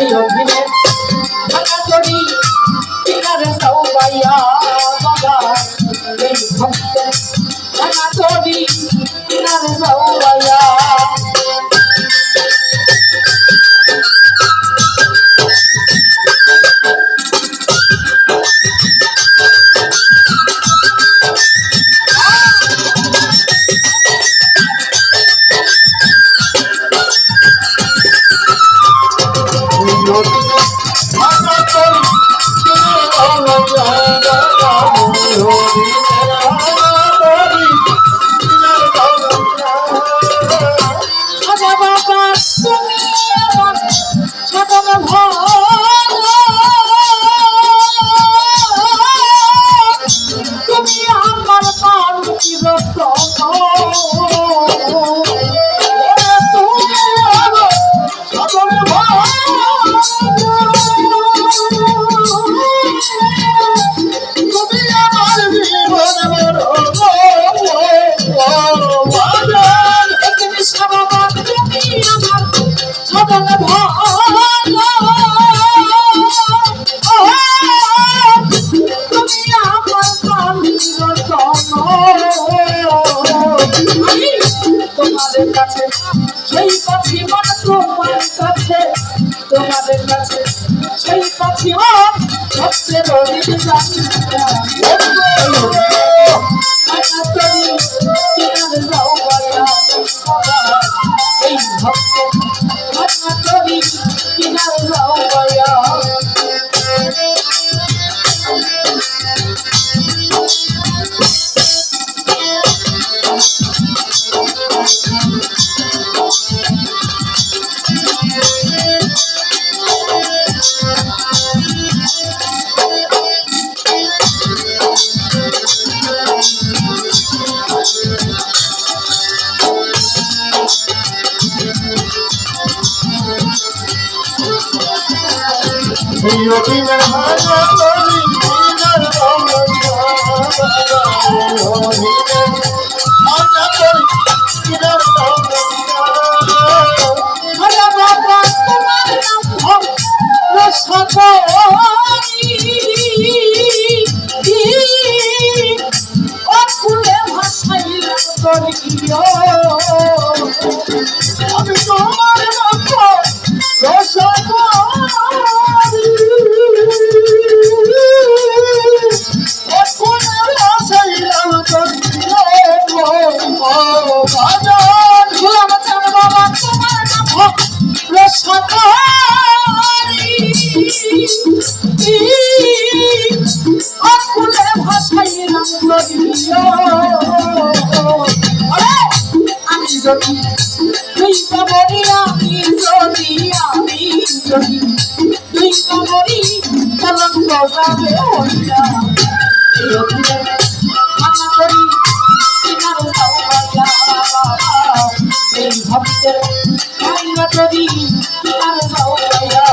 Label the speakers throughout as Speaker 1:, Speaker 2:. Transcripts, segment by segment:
Speaker 1: এই অধীনে ভাঙা তরি কিনারে সৌবাইয়া বাবা এই ভক্তের ভাঙা তরি কিনারে সৌবাইয়া তোমাদের কাছে সেই পাখি সবচেয়ে রবি এই ভক্ত কিনারে যাও ভাইয়া আমি তোমার তুই কবরি আমি যদি তুই কবরি কলঙ্ক যাবে হইয়া এই অধীনে ভাঙা তরি কিনারে সৌবাইয়া এই ভক্তের ভাঙা তরি কিনারে সৌবাইয়া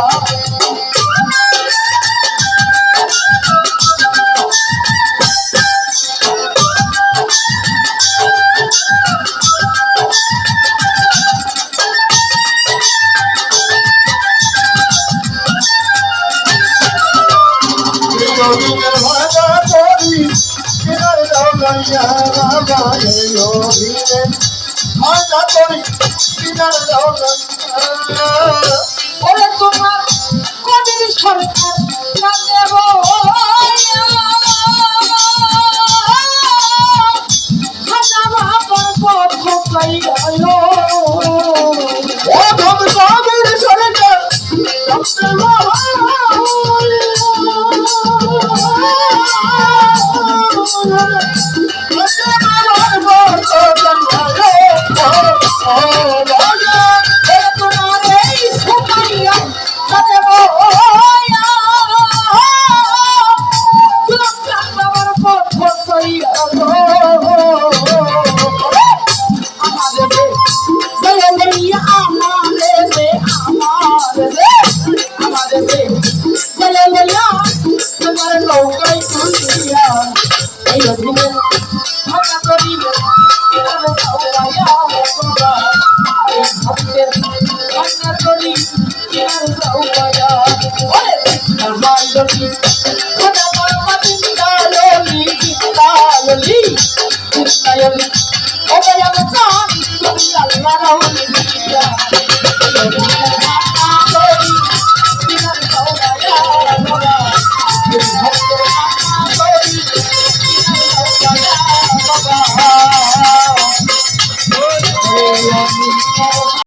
Speaker 1: ওরে তোমার কবির সরকার খাজা বাবার পথ পাই গেল কবির সরকার আমাদের জিন্দাললি খোদা বড় জিন্দাললি জিন্দাললি জিন্দাললি